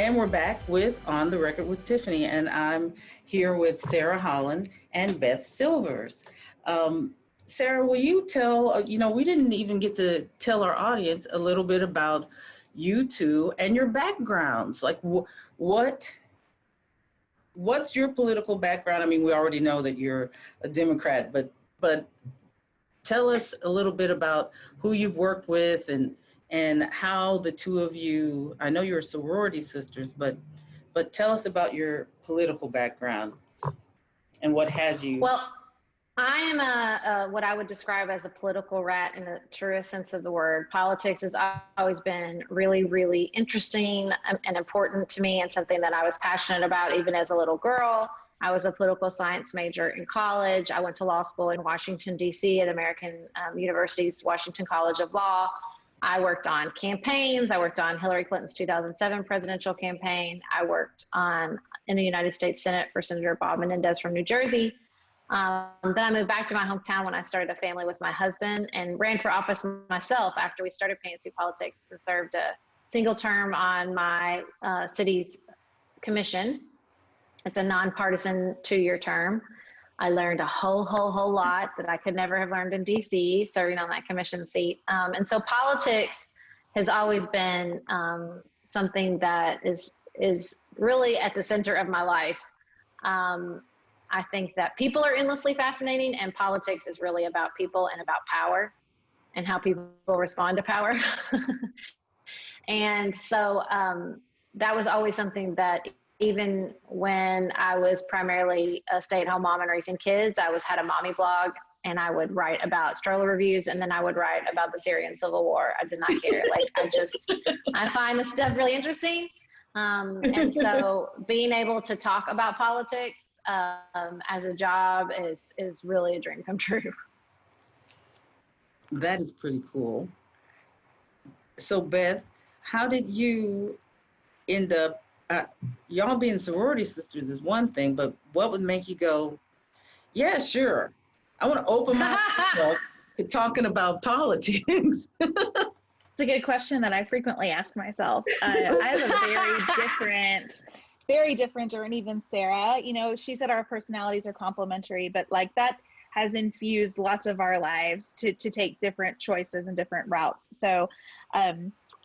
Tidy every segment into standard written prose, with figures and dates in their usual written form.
And we're back with On the Record with Tiffany, and I'm here with Sarah Holland and Beth Silvers. Sarah, will you tell, we didn't even get to tell our audience a little bit about you two and your backgrounds. Like, what's your political background? I mean, we already know that you're a Democrat, but tell us a little bit about who you've worked with and how the two of you, I know you're sorority sisters, but tell us about your political background and what has you. Well, I am a what I would describe as a political rat in the truest sense of the word. Politics has always been really, really interesting and important to me, and something that I was passionate about even as a little girl. I was a political science major in college. I went to law school in Washington, D.C. at American University's Washington College of Law. I worked on campaigns. I worked on Hillary Clinton's 2007 presidential campaign. I worked in the United States Senate for Senator Bob Menendez from New Jersey. Then I moved back to my hometown when I started a family with my husband and ran for office myself after we started Pantsuit politics, and served a single term on my city's commission. It's a nonpartisan 2-year term. I learned a whole lot that I could never have learned in DC serving on that commission seat. And so politics has always been something that is really at the center of my life. I think that people are endlessly fascinating, and politics is really about people and about power and how people respond to power. And so that was always something that, even when I was primarily a stay-at-home mom and raising kids, I had a mommy blog, and I would write about stroller reviews, and then I would write about the Syrian civil war. I did not care. I find this stuff really interesting. And so being able to talk about politics as a job is really a dream come true. That is pretty cool. So Beth, how did you end up, y'all being sorority sisters is one thing, but what would make you go, yeah, sure, I want to open myself to talking about politics? It's a good question that I frequently ask myself. I have a very different journey than Sarah. She said our personalities are complementary, but that has infused lots of our lives to take different choices and different routes. So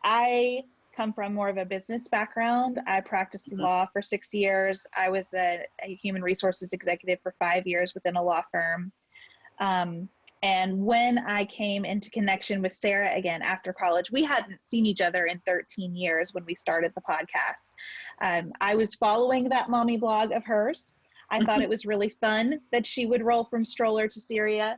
I come from more of a business background. I practiced law for 6 years. I was a human resources executive for 5 years within a law firm. And when I came into connection with Sarah again after college, we hadn't seen each other in 13 years when we started the podcast. I was following that mommy blog of hers. I thought it was really fun that she would roll from stroller to Syria.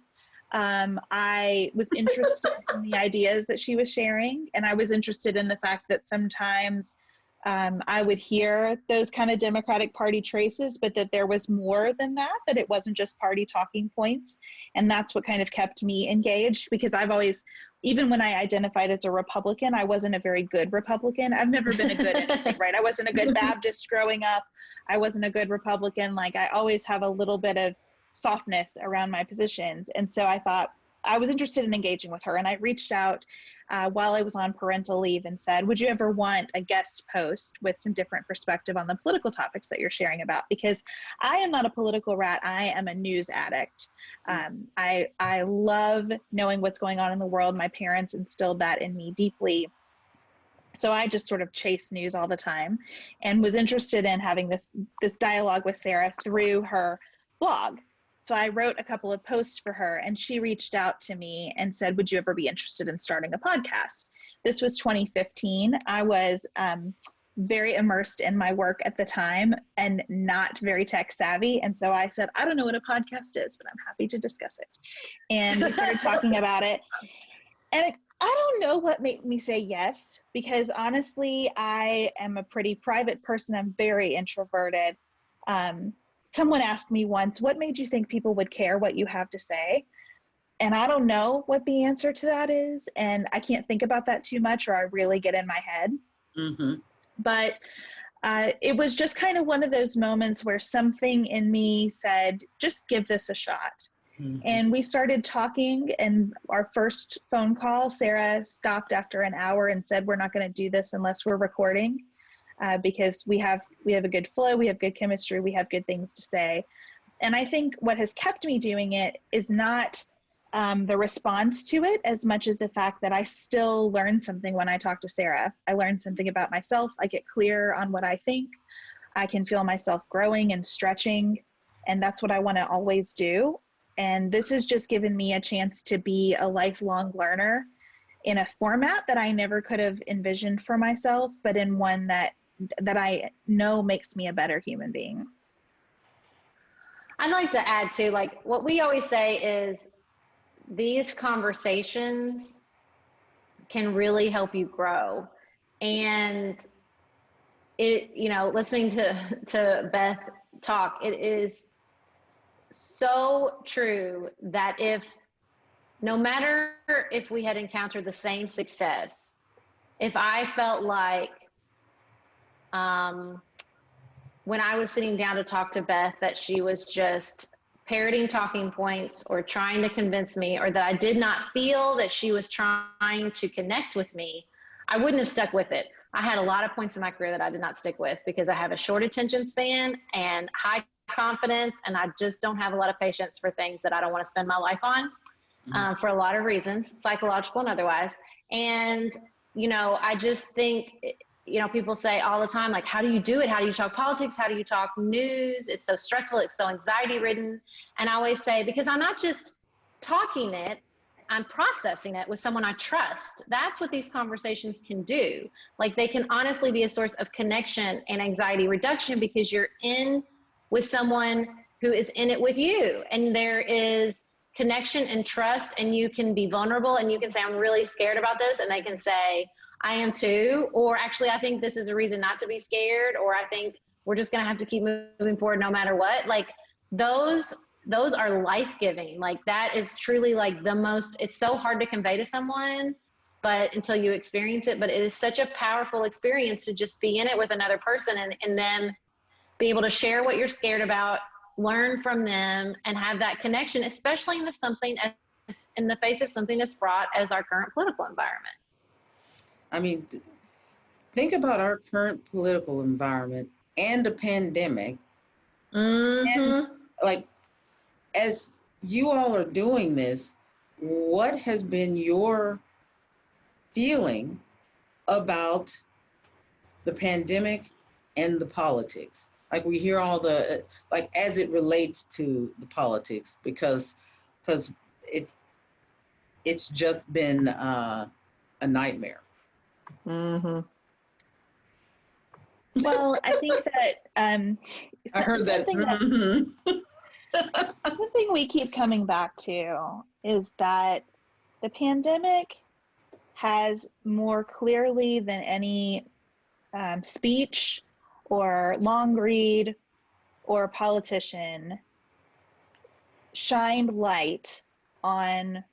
I was interested in the ideas that she was sharing, and I was interested in the fact that sometimes I would hear those kind of Democratic Party traces, but that there was more than that it wasn't just party talking points. And that's what kind of kept me engaged, because I've always, even when I identified as a Republican, I wasn't a very good Republican. I've never been a good anything, right? I wasn't a good Baptist growing up. I wasn't a good Republican. I always have a little bit of softness around my positions. And so I thought I was interested in engaging with her. And I reached out while I was on parental leave and said, would you ever want a guest post with some different perspective on the political topics that you're sharing about? Because I am not a political rat. I am a news addict. I love knowing what's going on in the world. My parents instilled that in me deeply. So I just sort of chase news all the time, and was interested in having this dialogue with Sarah through her blog. So I wrote a couple of posts for her, and she reached out to me and said, would you ever be interested in starting a podcast? This was 2015. I was very immersed in my work at the time and not very tech savvy. And so I said, I don't know what a podcast is, but I'm happy to discuss it. And we started talking about it. And I don't know what made me say yes, because honestly, I am a pretty private person. I'm very introverted. Someone asked me once, what made you think people would care what you have to say? And I don't know what the answer to that is. And I can't think about that too much, or I really get in my head. Mm-hmm. But it was just kind of one of those moments where something in me said, just give this a shot. Mm-hmm. And we started talking, and our first phone call, Sarah stopped after an hour and said, we're not going to do this unless we're recording. because we have a good flow, we have good chemistry, we have good things to say. And I think what has kept me doing it is not the response to it as much as the fact that I still learn something when I talk to Sarah. I learn something about myself. I get clear on what I think. I can feel myself growing and stretching, and that's what I want to always do. And this has just given me a chance to be a lifelong learner in a format that I never could have envisioned for myself, but in one that I know makes me a better human being. I'd like to add too, like what we always say is these conversations can really help you grow. And it, you know, listening to Beth talk, it is so true that no matter if we had encountered the same success, if I felt like when I was sitting down to talk to Beth that she was just parroting talking points or trying to convince me, or that I did not feel that she was trying to connect with me, I wouldn't have stuck with it. I had a lot of points in my career that I did not stick with because I have a short attention span and high confidence, and I just don't have a lot of patience for things that I don't want to spend my life on, for a lot of reasons, psychological and otherwise. And, you know, I just think, you know, people say all the time, like, how do you do it? How do you talk politics? How do you talk news? It's so stressful. It's so anxiety ridden. And I always say, because I'm not just talking it, I'm processing it with someone I trust. That's what these conversations can do. Like, they can honestly be a source of connection and anxiety reduction because you're in with someone who is in it with you. And there is connection and trust, and you can be vulnerable and you can say, I'm really scared about this. And they can say, I am too. Or actually, I think this is a reason not to be scared. Or I think we're just going to have to keep moving forward no matter what. Like, those are life-giving. Like, that is truly like the most, it's so hard to convey to someone, but until you experience it, but it is such a powerful experience to just be in it with another person and then be able to share what you're scared about, learn from them, and have that connection, especially in the face of something as fraught as our current political environment. I mean, think about our current political environment and the pandemic. And, like, as you all are doing this, what has been your feeling about the pandemic and the politics? Like, we hear all the, like, as it relates to the politics, because it's just been a nightmare. Well, I think that I heard that. Something we keep coming back to is that the pandemic has more clearly than any speech or long read or politician shined light on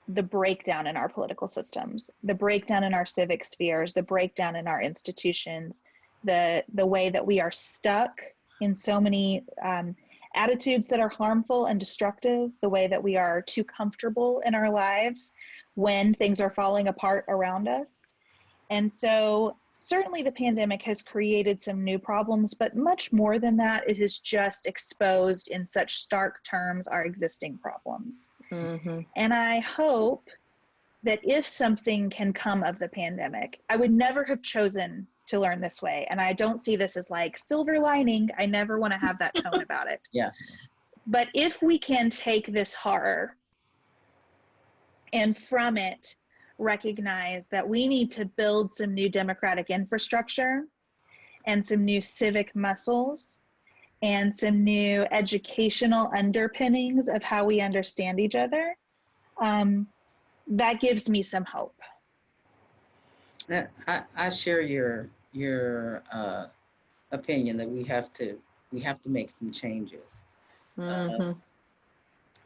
the breakdown in our political systems, the breakdown in our civic spheres, the breakdown in our institutions, the way that we are stuck in so many attitudes that are harmful and destructive, the way that we are too comfortable in our lives when things are falling apart around us. And so certainly the pandemic has created some new problems, but much more than that, it has just exposed in such stark terms our existing problems. And I hope that if something can come of the pandemic, I would never have chosen to learn this way. And I don't see this as like silver lining. I never want to have that tone about it. Yeah. But if we can take this horror and from it recognize that we need to build some new democratic infrastructure and some new civic muscles and some new educational underpinnings of how we understand each other, that gives me some hope. I share your opinion that we have to make some changes,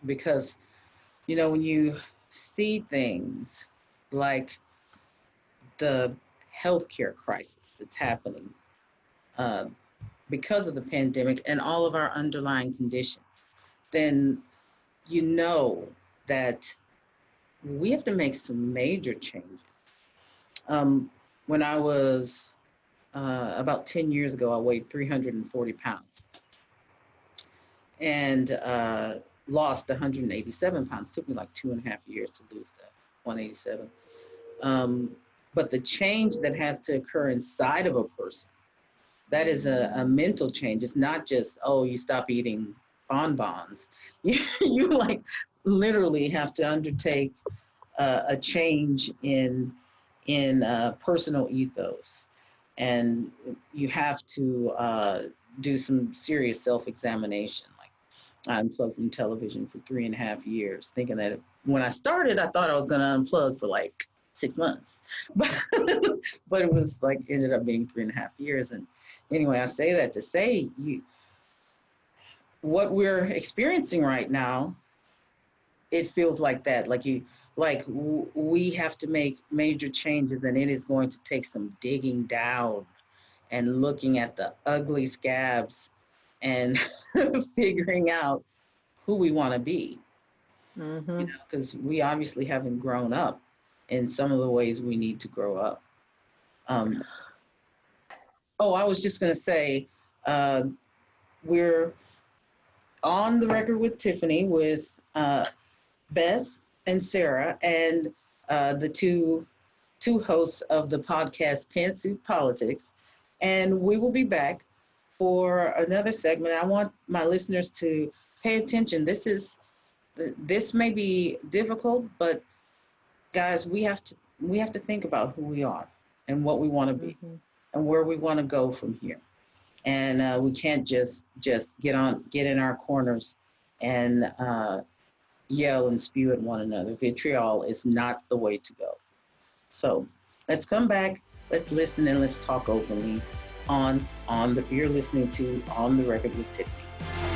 because, you know, when you see things like the healthcare crisis that's happening because of the pandemic and all of our underlying conditions, then you know that we have to make some major changes. When I was about 10 years ago, I weighed 340 pounds and lost 187 pounds. It took me like 2.5 years to lose that 187. But the change that has to occur inside of a person, that is a mental change. It's not just, oh, you stop eating bonbons. You like literally have to undertake a change in personal ethos, and you have to do some serious self-examination. Like I unplugged from television for 3.5 years, thinking that when I started, I thought I was going to unplug for like 6 months, but but it was like ended up being 3.5 years. And anyway, I say that to say what we're experiencing right now, it feels like that. We have to make major changes, and it is going to take some digging down and looking at the ugly scabs and figuring out who we want to be. Mm-hmm. Because we obviously haven't grown up in some of the ways we need to grow up. I was just going to say, we're on the record with Tiffany, with Beth and Sarah, and the two hosts of the podcast Pantsuit Politics. And we will be back for another segment. I want my listeners to pay attention. This may be difficult, but guys, we have to think about who we are and what we want to be, mm-hmm. and where we want to go from here. And we can't just get in our corners and yell and spew at one another. Vitriol is not the way to go. So let's come back, let's listen, and let's talk openly you're listening to On the Record with Tiffany.